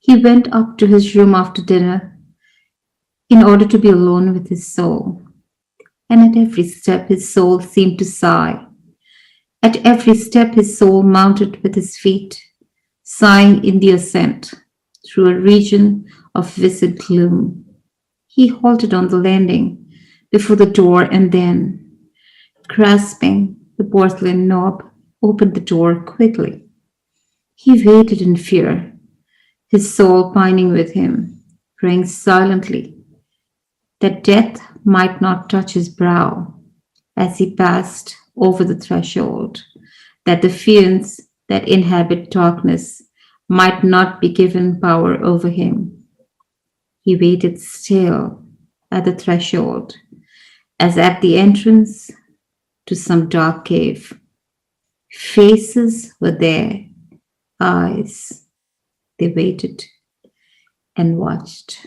He went up to his room after dinner in order to be alone with his soul. And at every step, his soul seemed to sigh. At every step, his soul mounted with his feet, sighing in the ascent through a region of viscid gloom. He halted on the landing before the door and then, grasping the porcelain knob, opened the door quickly. He waited in fear, his soul pining with him, praying silently that death might not touch his brow as he passed over the threshold, that the fiends that inhabit darkness might not be given power over him. He waited still at the threshold, as at the entrance to some dark cave. Faces were there, eyes. They waited and watched.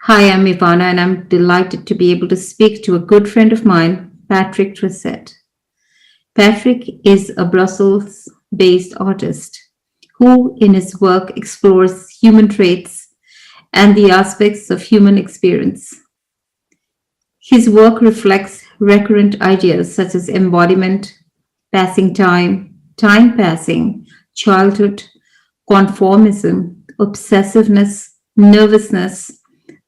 Hi, I'm Ivaana, and I'm delighted to be able to speak to a good friend of mine, Patrick Tresset. Patrick is a Brussels-based artist who, in his work, explores human traits and the aspects of human experience. His work reflects recurrent ideas such as embodiment, passing time, time passing, childhood, conformism, obsessiveness, nervousness,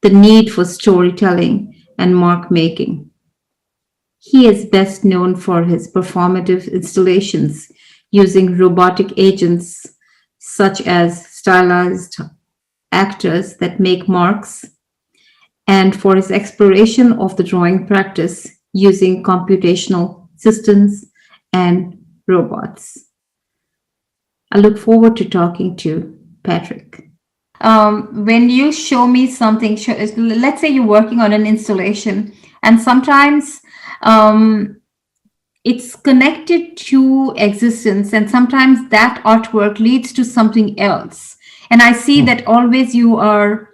the need for storytelling, and mark making. He is best known for his performative installations using robotic agents such as stylized actors that make marks, and for his exploration of the drawing practice using computational systems and robots. I look forward to talking to Patrick. When you show me something, let's say you're working on an installation, and sometimes it's connected to existence, and sometimes that artwork leads to something else. And I see that always you are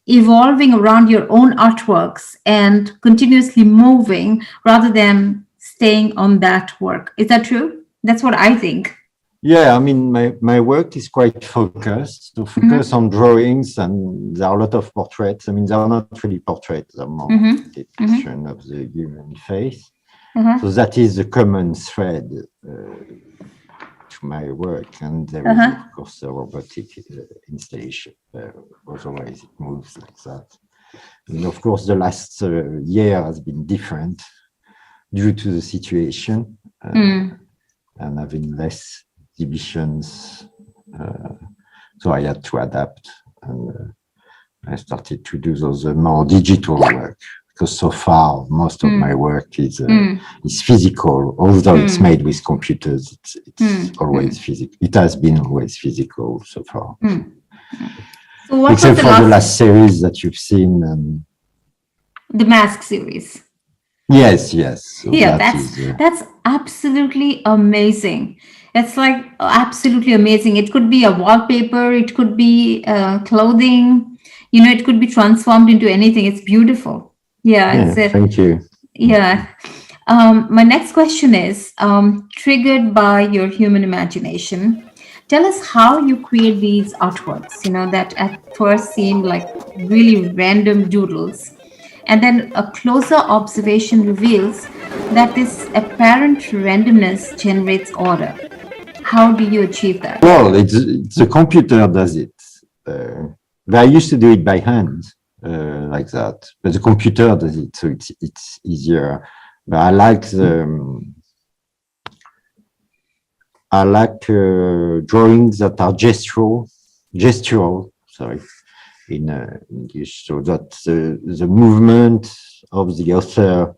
evolving around your own artworks and continuously moving rather than staying on that work. Is that true? That's what I think. Yeah, I mean, my work is quite focused, to focus on drawings, and there are a lot of portraits. I mean, they are not really portraits, they're more depiction of the human face. So that is the common thread to my work. And there is, of course, a robotic installation. Otherwise, it moves like that. And of course, the last year has been different due to the situation and having less exhibitions, so I had to adapt, and I started to do those more digital work, because so far most of my work is physical, although it's made with computers. It's always physical. It has been always physical so far. So what except for the last series that you've seen, the Mask series. Yes. So yeah, that's absolutely amazing. It's like absolutely amazing. It could be a wallpaper, it could be clothing, it could be transformed into anything. It's beautiful. Yeah, thank you. Yeah. My next question is triggered by your human imagination. Tell us how you create these artworks, that at first seem like really random doodles. And then a closer observation reveals that this apparent randomness generates order. How do you achieve that? Well, it's the computer does it. I used to do it by hand, like that, but the computer does it, so it's easier. But I like drawings that are gestural. Sorry. In English, so that the movement of the author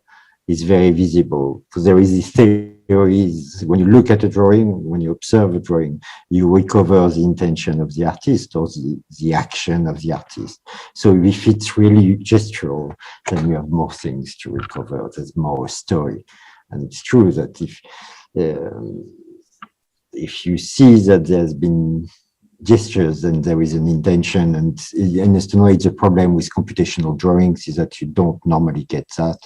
is very visible. Because there is this theory, when you look at a drawing, when you observe a drawing, you recover the intention of the artist or the action of the artist. So if it's really gestural, then you have more things to recover. There's more story. And it's true that if you see that there's been gestures and there is an intention, and the problem with computational drawings is that you don't normally get that.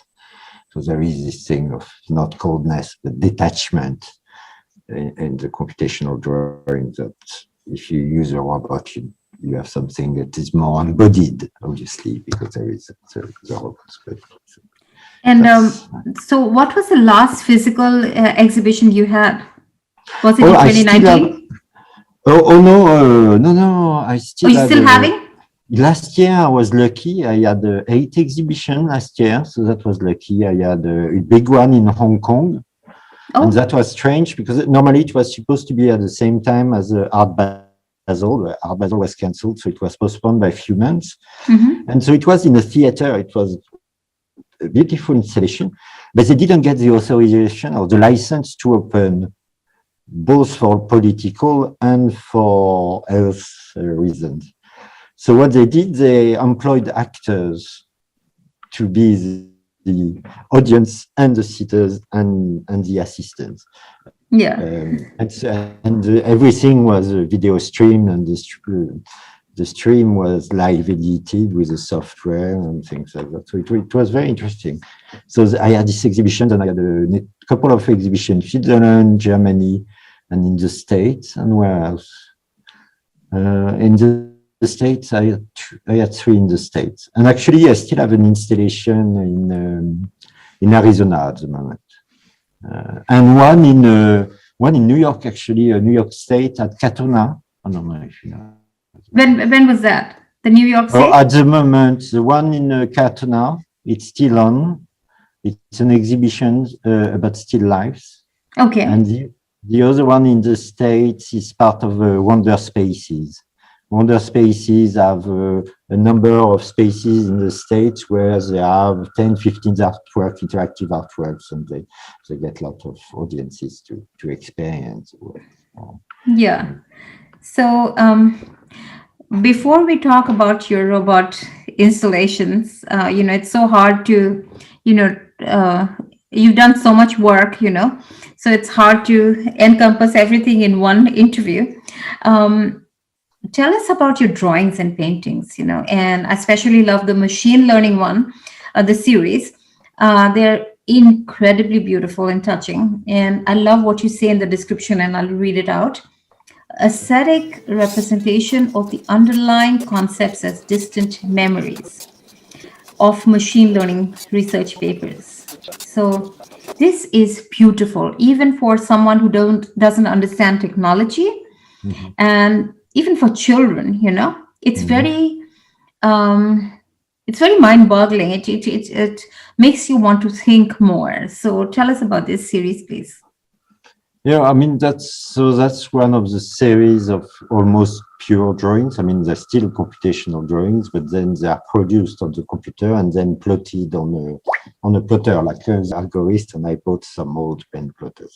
So there is this thing of not coldness, but detachment in the computational drawing, that if you use a robot, you have something that is more embodied, obviously, because there is the robots. And so what was the last physical exhibition you had? Was it in 2019? No, I still Are you had still having? Last year I was lucky. I had 8 exhibitions last year, so that was lucky. I had a big one in Hong Kong, and that was strange because normally it was supposed to be at the same time as Art Basel. Art Basel was cancelled, so it was postponed by a few months. And so it was in a theater. It was a beautiful installation, but they didn't get the authorization or the license to open, both for political and for health reasons. So what they did, they employed actors to be the audience and the sitters and the assistants. Yeah. And everything was video streamed, and the stream was live edited with the software and things like that. So it was very interesting. So I had this exhibition, and I had a couple of exhibitions in Switzerland, Germany, and in the States. And where else? In the States, I had 3 in the States. And actually, I still have an installation in Arizona at the moment. And one in New York, actually, New York State at Katona. I don't know if you know. When was that? The New York State? At the moment, the one in Katona, it's still on. It's an exhibition about still lifes. Okay. And the other one in the States is part of Wonder Spaces. Wonder Spaces have a number of spaces in the States where they have 10, 15 artwork, interactive artworks, and they get a lot of audiences to experience. Yeah. So before we talk about your robot installations, it's so hard to, you've done so much work, so it's hard to encompass everything in one interview. Tell us about your drawings and paintings, and I especially love the machine learning one, the series. They're incredibly beautiful and touching. And I love what you say in the description, and I'll read it out. Aesthetic representation of the underlying concepts as distant memories of machine learning research papers. So this is beautiful, even for someone who doesn't understand technology, and even for children, it's very mind-boggling. It makes you want to think more. So tell us about this series, please. Yeah, I mean, that's one of the series of almost pure drawings. I mean, they're still computational drawings, but then they are produced on the computer and then plotted on a plotter, like an algorithm, and I bought some old pen plotters.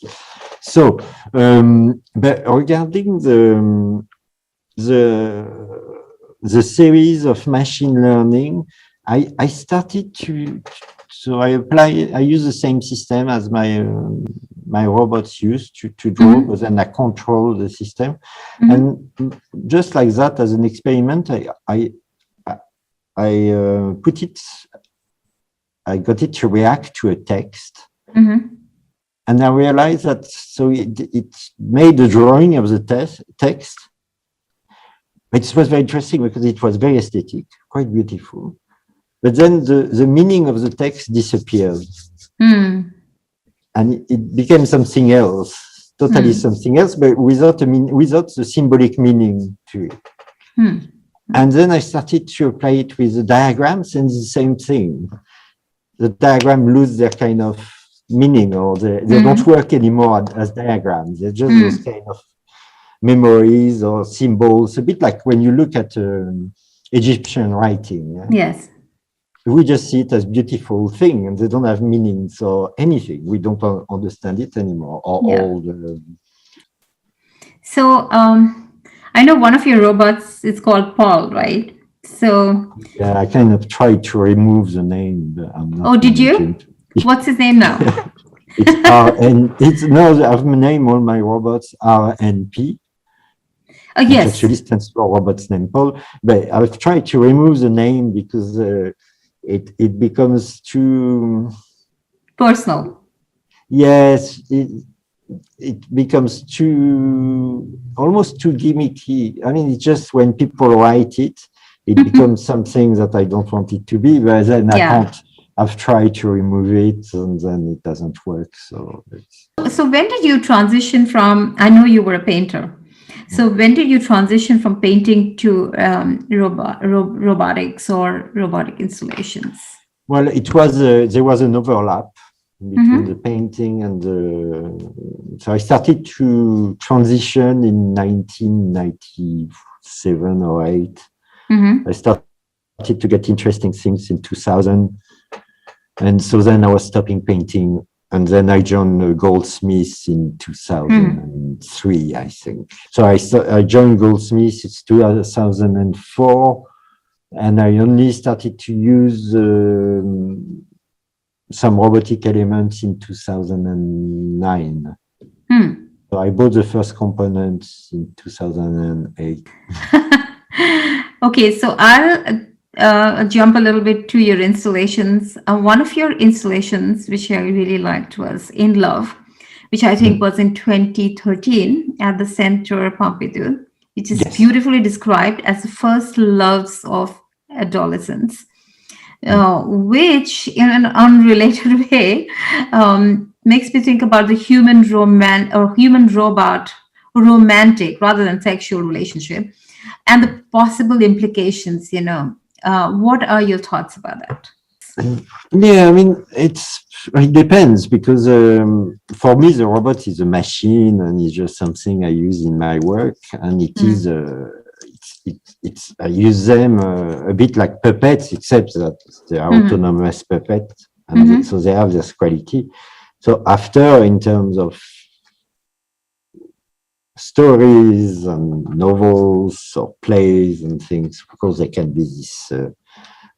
So, but regarding the series of machine learning, I started so I use the same system as my robots used to draw, but then I control the system. And just like that, as an experiment, I got it to react to a text. And I realized that, so it made a drawing of the text. It was very interesting because it was very aesthetic, quite beautiful. But then the meaning of the text disappeared. And it became something else, totally something else, but without the symbolic meaning to it. And then I started to apply it with the diagrams, and the same thing. The diagram lose their kind of meaning, or they don't work anymore as diagrams. They're just those kind of memories or symbols, a bit like when you look at Egyptian writing. Yeah? Yes. We just see it as beautiful thing, and they don't have meanings or anything. We don't understand it anymore. So I know one of your robots is called Paul, right? So yeah, I kind of tried to remove the name, but I'm not. Oh, did you? What's his name now? It's I've named all my robots RNP. Oh, yes. Which actually stands for robots named Paul. But I've tried to remove the name because it becomes too personal. Yes, it becomes almost too gimmicky. I mean, it's just when people write it, it becomes something that I don't want it to be, but then I can't. I've tried to remove it and then it doesn't work. So when did you transition from, I know you were a painter. So when did you transition from painting to robotics or robotic installations? Well, there was an overlap between the painting and so I started to transition in 1997 or 8. I started to get interesting things in 2000. And so then I was stopping painting. And then I joined Goldsmiths in 2003, I think. So I joined Goldsmiths, it's 2004. And I only started to use some robotic elements in 2009. So I bought the first components in 2008. Okay, so I'll jump a little bit to your installations. One of your installations, which I really liked, was In Love, which I think was in 2013 at the Centre Pompidou, which is beautifully described as the first loves of adolescence, which in an unrelated way makes me think about the human robot romantic rather than sexual relationship and the possible implications. What are your thoughts about that? Yeah, I mean, it depends because for me, the robot is a machine and it's just something I use in my work. And it is, I use them a bit like puppets, except that they are autonomous puppets. And so they have this quality. So after, in terms of stories and novels or plays and things, of course, there can be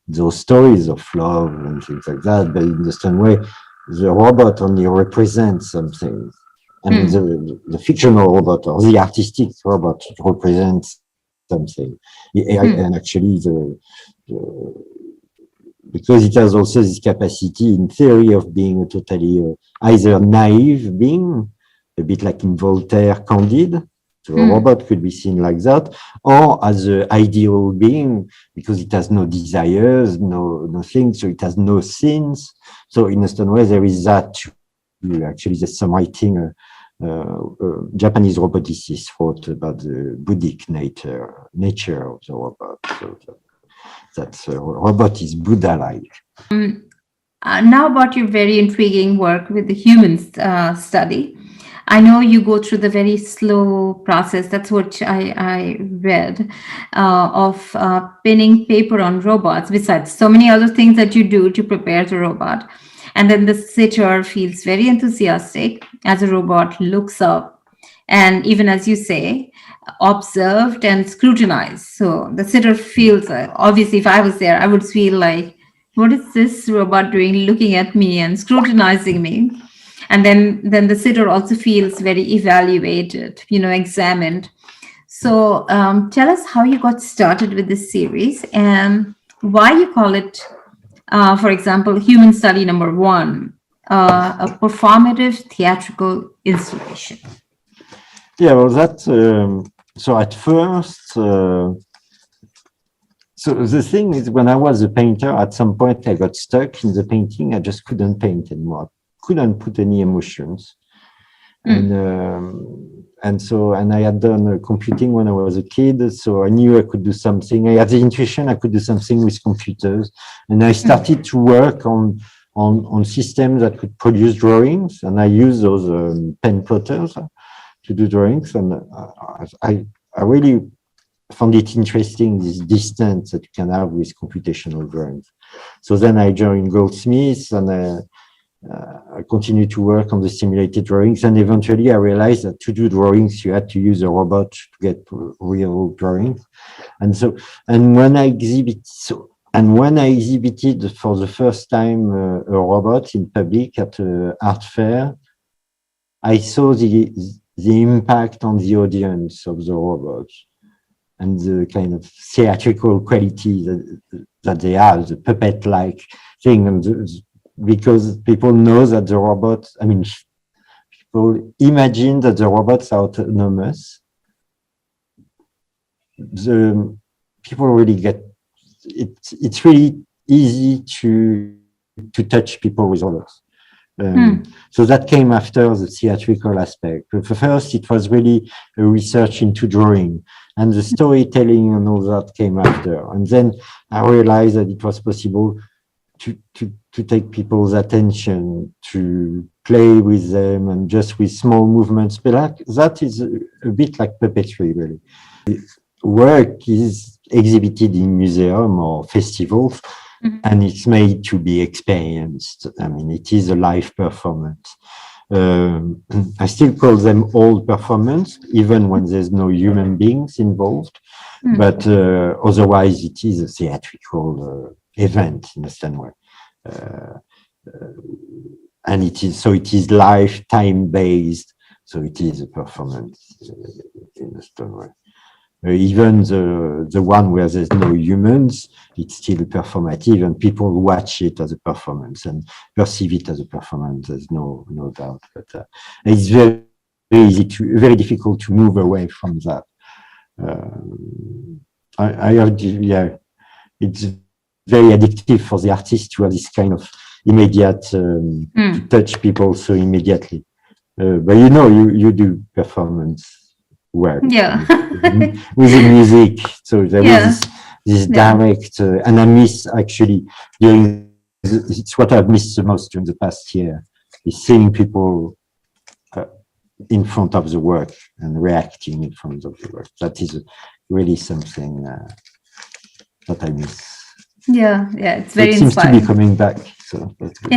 those stories of love and things like that, but in the same way, the robot only represents something. I mean, the fictional robot or the artistic robot represents something. And actually, because it has also this capacity, in theory, of being a totally either naive being, a bit like in Voltaire, Candide. So a robot could be seen like that, or as an ideal being, because it has no desires, nothing, so it has no sins. So in a certain way, there is that too. Actually, there's some writing, Japanese roboticist wrote about the Buddhic nature of the robot. So that robot is Buddha-like. Now about your very intriguing work with the human study. I know you go through the very slow process, that's what I read, of pinning paper on robots, besides so many other things that you do to prepare the robot. And then the sitter feels very enthusiastic as a robot looks up and, even as you say, observed and scrutinized. So the sitter feels, obviously, if I was there, I would feel like, what is this robot doing looking at me and scrutinizing me? And then the sitter also feels very evaluated, examined. So tell us how you got started with this series and why you call it, for example, Human Study Number 1, a performative theatrical installation. Yeah, well, so at first, so the thing is, when I was a painter, at some point I got stuck in the painting. I just couldn't paint anymore. Couldn't put any emotions. And I had done computing when I was a kid, so I knew I could do something. I had the intuition I could do something with computers, and I started to work on systems that could produce drawings, and I use those pen plotters to do drawings, and I really found it interesting, this distance that you can have with computational drawings. So then I joined Goldsmiths, and I continued to work on the simulated drawings, and eventually I realized that to do drawings, you had to use a robot to get real drawings. And when I exhibited for the first time a robot in public at an art fair, I saw the impact on the audience of the robot and the kind of theatrical quality that they have, the puppet-like thing. And because people know that the robots, I mean, people imagine that the robots are autonomous. The people really get it's really easy to touch people with robots. So that came after the theatrical aspect. But first, it was really a research into drawing, and the storytelling and all that came after. And then I realized that it was possible to take people's attention, to play with them, and just with small movements. But that is a bit like puppetry, really. Work is exhibited in museum or festivals, and it's made to be experienced. I mean, it is a live performance. I still call them all performance, even when there's no human beings involved. But otherwise, it is a theatrical event in a certain way. And it is live, time-based, so it is a performance in a certain way. Even the one where there's no humans, it's still performative, and people watch it as a performance and perceive it as a performance. There's no doubt. But it's very very difficult to move away from that. It's very addictive for the artist to have this kind of immediate to touch people so immediately. But you do performance work with the music, so there was this direct and I miss actually it's what I've missed the most during the past year, is seeing people in front of the work and reacting in front of the work. That is really something that I miss. It's very inspiring. It seems to be coming back, so that's good.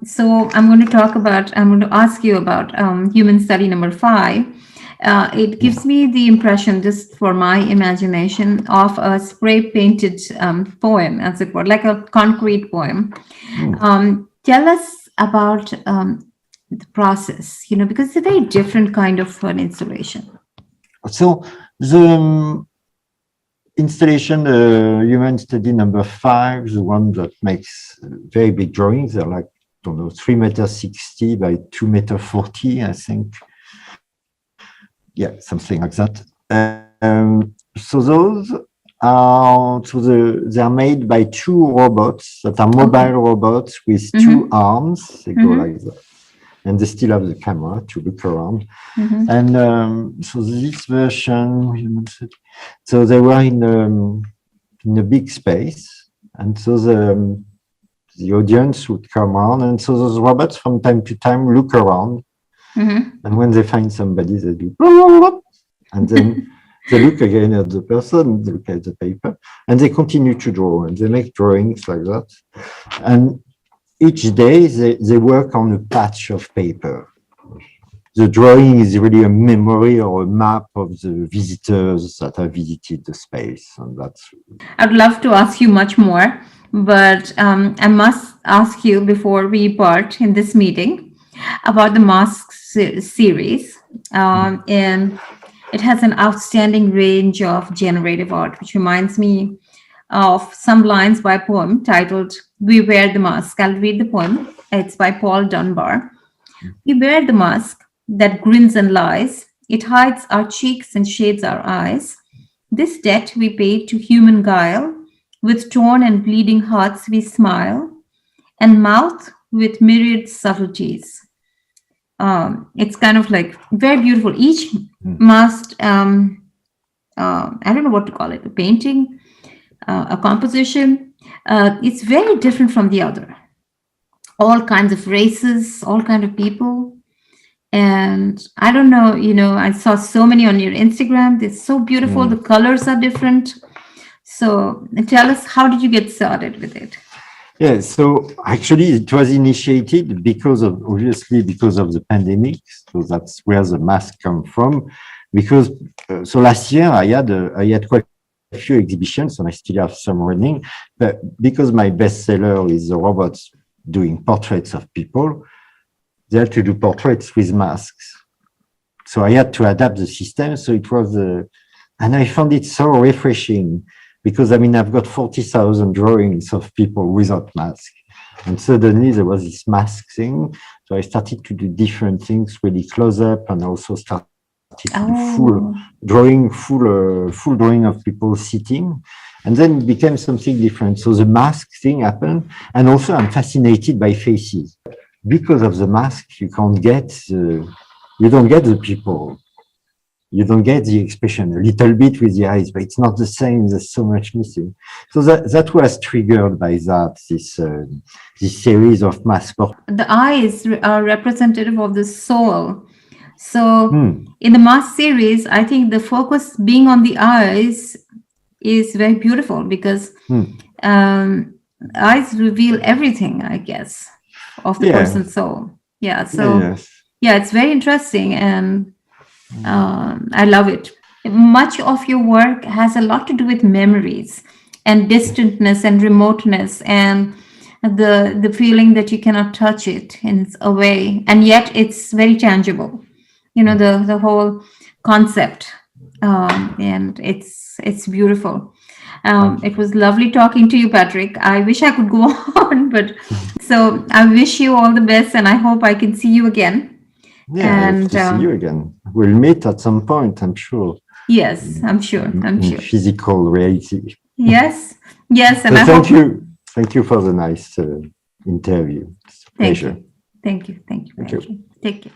So I'm going to ask you about human study number 5. It gives me the impression, just for my imagination, of a spray painted poem, as it were, like a concrete poem. Tell us about the process, because it's a very different kind of an installation. So the installation, human study number 5, the one that makes very big drawings, they're like, I don't know, 3.60 m by 2.40 m, I think. Yeah, something like that. So those are, they're made by 2 robots that are mobile robots with 2 arms. They go like that. And they still have the camera to look around. And so this version, so they were in a big space, and so the audience would come around, and so those robots from time to time look around, and when they find somebody, they do, and then they look again at the person, they look at the paper, and they continue to draw, and they make drawings like that. And each day they work on a patch of paper. The drawing is really a memory or a map of the visitors that have visited the space, and that's. I'd love to ask you much more, but I must ask you before we part in this meeting about the Masks series, and it has an outstanding range of generative art, which reminds me of some lines by a poem titled "We Wear the Mask." I'll read the poem. It's by Paul Dunbar. We wear the mask that grins and lies. It hides our cheeks and shades our eyes. This debt we pay to human guile. With torn and bleeding hearts we smile, and mouth with myriad subtleties. It's kind of like very beautiful. Each mask, I don't know what to call it, a painting, a composition. It's very different from the other. All kinds of races, all kinds of people. And I don't know, I saw so many on your Instagram. They're so beautiful. The colors are different. So tell us, how did you get started with it? Yeah, so actually it was initiated obviously because of the pandemic. So that's where the mask come from. Because so last year I had quite a few exhibitions, and I still have some running. But because my bestseller is the robots doing portraits of people, they had to do portraits with masks. So I had to adapt the system. So it was, and I found it so refreshing because I mean, I've got 40,000 drawings of people without mask. And suddenly there was this mask thing. So I started to do different things, really close up, and also started to do full drawing of people sitting. And then it became something different. So the mask thing happened. And also I'm fascinated by faces. Because of the mask, you don't get the people. You don't get the expression, a little bit with the eyes, but it's not the same. There's so much missing. So that was triggered by that, this series of masks. The eyes are representative of the soul. So in the mask series, I think the focus being on the eyes is very beautiful, because eyes reveal everything, I guess, of the person's soul. Yeah. So it's very interesting, and I love it. Much of your work has a lot to do with memories and distantness and remoteness, and the feeling that you cannot touch it in a way, and yet it's very tangible. You know, the whole concept, and it's beautiful. It was lovely talking to you, Patrick. I wish I could go on, but so I wish you all the best, and I hope I can see you again. Yeah, I hope to see you again. We'll meet at some point, I'm sure. Yes, I'm sure. I'm sure. Physical reality. Yes, yes. And so thank you for the nice interview. It's a pleasure. Thank you. Thank you. Take care.